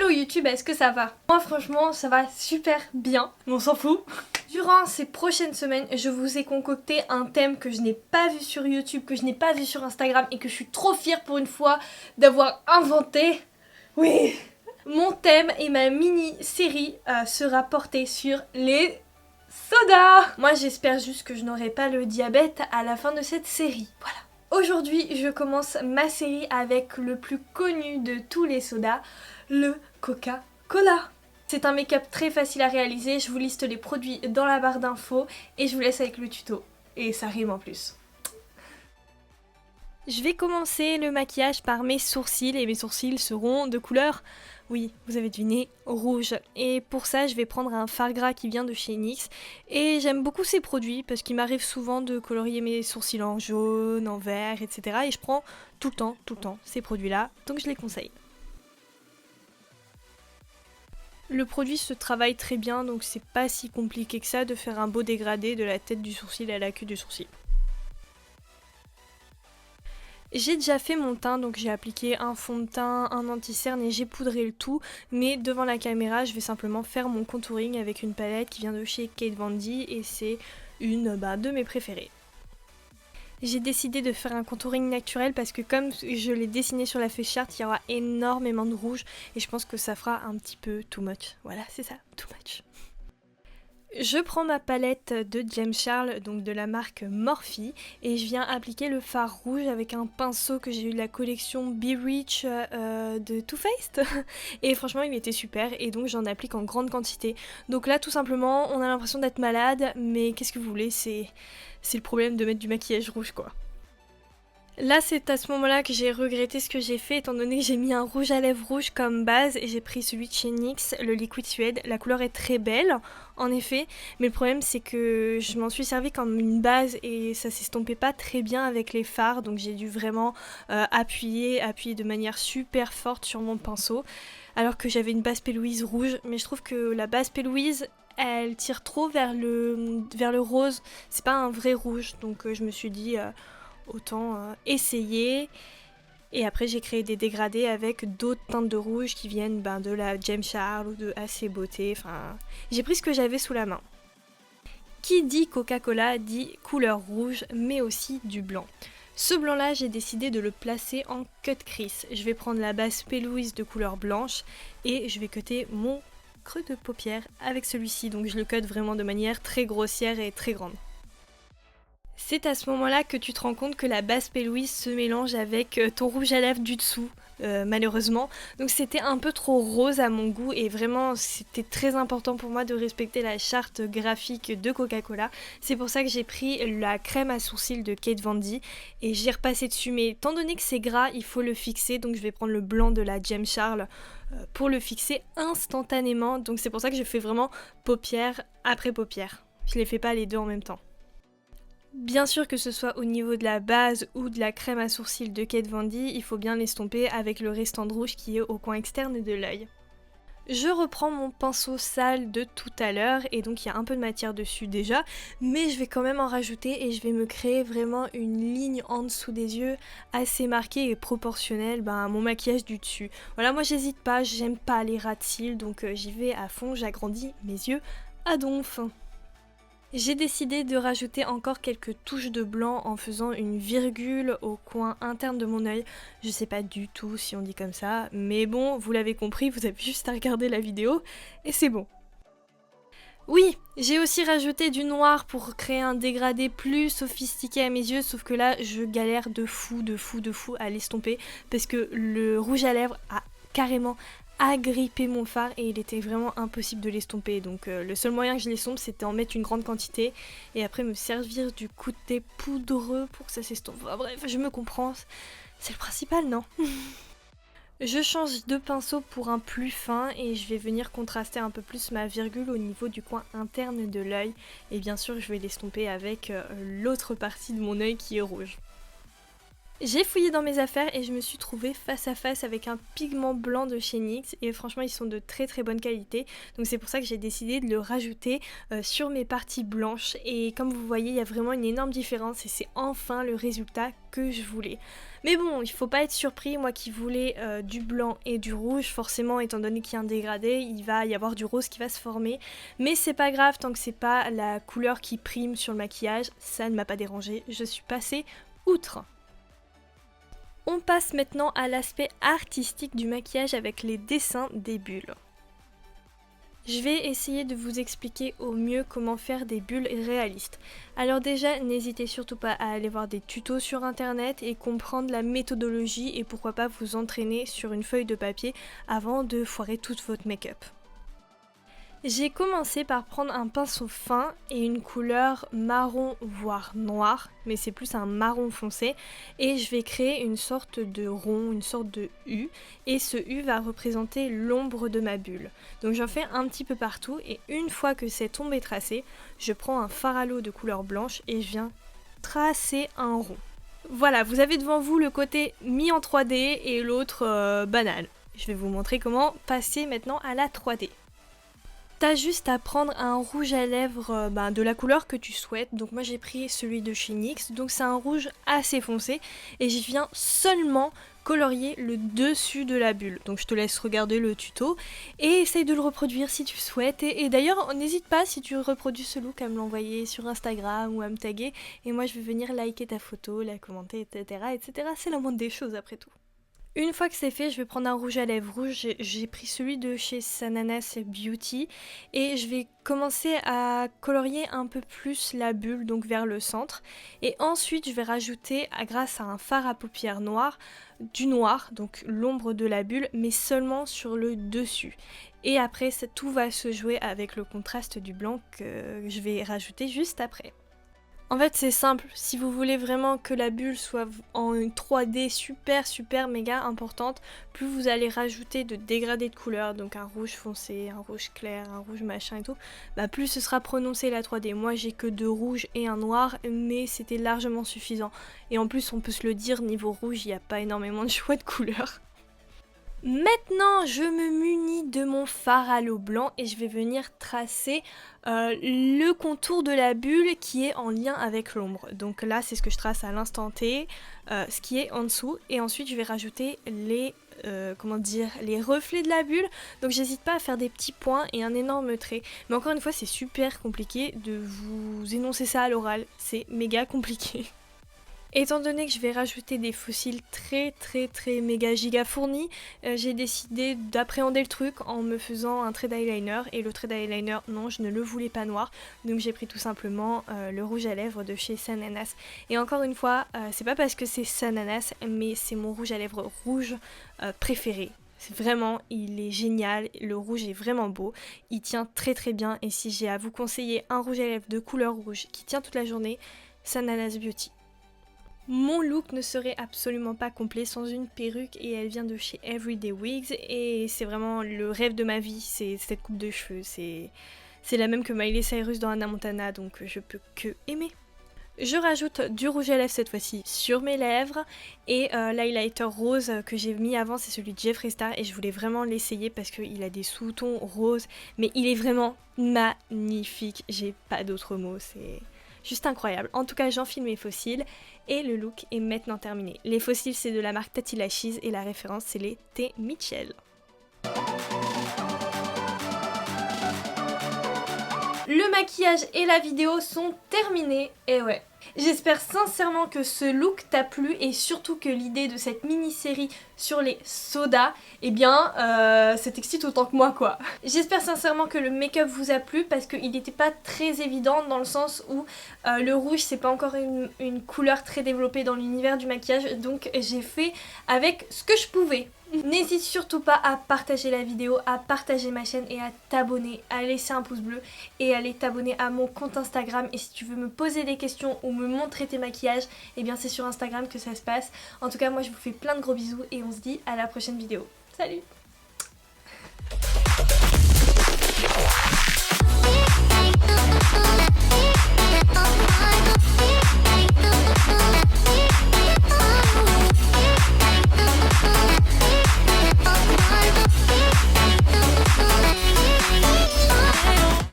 Hello YouTube, est-ce que ça va? Moi franchement ça va super bien, mais on s'en fout. Durant ces prochaines semaines, je vous ai concocté un thème que je n'ai pas vu sur YouTube, que je n'ai pas vu sur Instagram et que je suis trop fière pour une fois d'avoir inventé. Oui. Mon thème et ma mini-série sera portée sur les sodas. Moi j'espère juste que je n'aurai pas le diabète à la fin de cette série. Voilà. Aujourd'hui, je commence ma série avec le plus connu de tous les sodas, le Coca-Cola. C'est un make-up très facile à réaliser, je vous liste les produits dans la barre d'infos et je vous laisse avec le tuto. Et ça rime en plus. Je vais commencer le maquillage par mes sourcils et mes sourcils seront de couleur, oui, vous avez deviné, rouge. Et pour ça, je vais prendre un fard gras qui vient de chez NYX. Et j'aime beaucoup ces produits parce qu'il m'arrive souvent de colorier mes sourcils en jaune, en vert, etc. Et je prends tout le temps ces produits-là, donc je les conseille. Le produit se travaille très bien, donc c'est pas si compliqué que ça de faire un beau dégradé de la tête du sourcil à la queue du sourcil. J'ai déjà fait mon teint, donc j'ai appliqué un fond de teint, un anti-cerne et j'ai poudré le tout. Mais devant la caméra, je vais simplement faire mon contouring avec une palette qui vient de chez Kate Von D et c'est une de mes préférées. J'ai décidé de faire un contouring naturel parce que comme je l'ai dessiné sur la feuille charte, il y aura énormément de rouge et je pense que ça fera un petit peu too much. Voilà, c'est ça, too much. Je prends ma palette de James Charles, donc de la marque Morphe, et je viens appliquer le fard rouge avec un pinceau que j'ai eu de la collection Be Rich de Too Faced. Et franchement il était super et donc j'en applique en grande quantité. Donc là tout simplement on a l'impression d'être malade, mais qu'est-ce que vous voulez, c'est le problème de mettre du maquillage rouge quoi. Là c'est à ce moment-là que j'ai regretté ce que j'ai fait étant donné que j'ai mis un rouge à lèvres rouge comme base et j'ai pris celui de chez NYX, le Liquid Suede. La couleur est très belle en effet, mais le problème c'est que je m'en suis servi comme une base et ça s'estompait pas très bien avec les fards, donc j'ai dû vraiment appuyer de manière super forte sur mon pinceau alors que j'avais une base P. Louise rouge, mais je trouve que la base P. Louise elle tire trop vers le rose, c'est pas un vrai rouge, donc je me suis dit autant essayer. Et après j'ai créé des dégradés avec d'autres teintes de rouge qui viennent de la James Charles ou de AC Beauté. Enfin, j'ai pris ce que j'avais sous la main. Qui dit Coca-Cola dit couleur rouge mais aussi du blanc. Ce blanc là j'ai décidé de le placer en cut crease. Je vais prendre la base P. Louise de couleur blanche et je vais cutter mon creux de paupière avec celui-ci. Donc je le cut vraiment de manière très grossière et très grande. C'est à ce moment-là que tu te rends compte que la base P. Louise se mélange avec ton rouge à lèvres du dessous, malheureusement. Donc c'était un peu trop rose à mon goût et vraiment c'était très important pour moi de respecter la charte graphique de Coca-Cola. C'est pour ça que j'ai pris la crème à sourcils de Kate Von D et j'ai repassé dessus. Mais étant donné que c'est gras, il faut le fixer, donc je vais prendre le blanc de la James Charles pour le fixer instantanément. Donc c'est pour ça que je fais vraiment paupière après paupière. Je les fais pas les deux en même temps. Bien sûr que ce soit au niveau de la base ou de la crème à sourcils de Kate Von D, il faut bien l'estomper avec le restant de rouge qui est au coin externe de l'œil. Je reprends mon pinceau sale de tout à l'heure et donc il y a un peu de matière dessus déjà, mais je vais quand même en rajouter et je vais me créer vraiment une ligne en dessous des yeux assez marquée et proportionnelle à mon maquillage du dessus. Voilà, moi j'hésite pas, j'aime pas les ras de cils donc j'y vais à fond, j'agrandis mes yeux à donf. J'ai décidé de rajouter encore quelques touches de blanc en faisant une virgule au coin interne de mon œil. Je sais pas du tout si on dit comme ça, mais bon, vous l'avez compris, vous avez juste à regarder la vidéo et c'est bon. Oui, j'ai aussi rajouté du noir pour créer un dégradé plus sophistiqué à mes yeux, sauf que là, je galère de fou à l'estomper parce que le rouge à lèvres a carrément agripper mon fard et il était vraiment impossible de l'estomper. Donc le seul moyen que je l'estompe c'était en mettre une grande quantité et après me servir du côté poudreux pour que ça s'estompe. Enfin, bref, je me comprends, c'est le principal, non? Je change de pinceau pour un plus fin et je vais venir contraster un peu plus ma virgule au niveau du coin interne de l'œil et bien sûr je vais l'estomper avec l'autre partie de mon œil qui est rouge. J'ai fouillé dans mes affaires et je me suis trouvée face à face avec un pigment blanc de chez NYX et franchement ils sont de très très bonne qualité, donc c'est pour ça que j'ai décidé de le rajouter sur mes parties blanches et comme vous voyez il y a vraiment une énorme différence et c'est enfin le résultat que je voulais. Mais bon, il faut pas être surpris, moi qui voulais du blanc et du rouge, forcément étant donné qu'il y a un dégradé, il va y avoir du rose qui va se former, mais c'est pas grave tant que c'est pas la couleur qui prime sur le maquillage, ça ne m'a pas dérangé, je suis passée outre. On passe maintenant à l'aspect artistique du maquillage avec les dessins des bulles. Je vais essayer de vous expliquer au mieux comment faire des bulles réalistes. Alors déjà, n'hésitez surtout pas à aller voir des tutos sur internet et comprendre la méthodologie et pourquoi pas vous entraîner sur une feuille de papier avant de foirer toute votre make-up. J'ai commencé par prendre un pinceau fin et une couleur marron voire noir, mais c'est plus un marron foncé, et je vais créer une sorte de rond, une sorte de U, et ce U va représenter l'ombre de ma bulle. Donc j'en fais un petit peu partout, et une fois que cette ombre est tracée, je prends un fard à l'eau de couleur blanche et je viens tracer un rond. Voilà, vous avez devant vous le côté mis en 3D et l'autre banal. Je vais vous montrer comment passer maintenant à la 3D. T'as juste à prendre un rouge à lèvres de la couleur que tu souhaites. Donc moi j'ai pris celui de chez NYX, donc c'est un rouge assez foncé et j'y viens seulement colorier le dessus de la bulle. Donc je te laisse regarder le tuto et essaye de le reproduire si tu souhaites. Et d'ailleurs n'hésite pas si tu reproduis ce look à me l'envoyer sur Instagram ou à me taguer et moi je vais venir liker ta photo, la commenter, etc. etc. C'est la moindre des choses après tout. Une fois que c'est fait, je vais prendre un rouge à lèvres rouge, j'ai pris celui de chez Sananas Beauty et je vais commencer à colorier un peu plus la bulle, donc vers le centre. Et ensuite, je vais rajouter, grâce à un fard à paupières noir, du noir, donc l'ombre de la bulle, mais seulement sur le dessus. Et après, tout va se jouer avec le contraste du blanc que je vais rajouter juste après. En fait c'est simple, si vous voulez vraiment que la bulle soit en une 3D super méga importante, plus vous allez rajouter de dégradés de couleurs, donc un rouge foncé, un rouge clair, un rouge machin et tout, plus ce sera prononcé la 3D. Moi j'ai que 2 rouges et un noir, mais c'était largement suffisant. Et en plus on peut se le dire, niveau rouge il n'y a pas énormément de choix de couleurs. Maintenant, je me munis de mon fard à l'eau blanc et je vais venir tracer le contour de la bulle qui est en lien avec l'ombre. Donc là, c'est ce que je trace à l'instant T, ce qui est en dessous. Et ensuite, je vais rajouter les reflets de la bulle. Donc j'hésite pas à faire des petits points et un énorme trait. Mais encore une fois, c'est super compliqué de vous énoncer ça à l'oral. C'est méga compliqué. Étant donné que je vais rajouter des fossiles très méga giga fournis, j'ai décidé d'appréhender le truc en me faisant un trait d'eyeliner. Et le trait d'eyeliner, non, je ne le voulais pas noir, donc j'ai pris tout simplement le rouge à lèvres de chez Sananas. Et encore une fois, c'est pas parce que c'est Sananas, mais c'est mon rouge à lèvres rouge préféré. C'est vraiment, il est génial, le rouge est vraiment beau, il tient très bien. Et si j'ai à vous conseiller un rouge à lèvres de couleur rouge qui tient toute la journée, Sananas Beauty. Mon look ne serait absolument pas complet sans une perruque et elle vient de chez Everyday Wigs et c'est vraiment le rêve de ma vie, c'est cette coupe de cheveux, c'est la même que Miley Cyrus dans Hannah Montana, donc je peux que aimer. Je rajoute du rouge à lèvres cette fois-ci sur mes lèvres et l'highlighter rose que j'ai mis avant, c'est celui de Jeffree Star et je voulais vraiment l'essayer parce qu'il a des sous-tons roses, mais il est vraiment magnifique, j'ai pas d'autres mots, c'est juste incroyable. En tout cas, j'enfile mes fossiles et le look est maintenant terminé. Les fossiles, c'est de la marque Tati Lashes et la référence, c'est les T. Mitchell. Le maquillage et la vidéo sont terminés, et ouais. J'espère sincèrement que ce look t'a plu et surtout que l'idée de cette mini-série sur les sodas, ça t'excite autant que moi quoi. J'espère sincèrement que le make-up vous a plu parce qu'il n'était pas très évident dans le sens où le rouge c'est pas encore une couleur très développée dans l'univers du maquillage, donc j'ai fait avec ce que je pouvais. N'hésite surtout pas à partager la vidéo, à partager ma chaîne et à t'abonner, à laisser un pouce bleu et à aller t'abonner à mon compte Instagram. Et si tu veux me poser des questions ou me montrer tes maquillages, c'est sur Instagram que ça se passe. En tout cas, moi je vous fais plein de gros bisous et on se dit à la prochaine vidéo. Salut!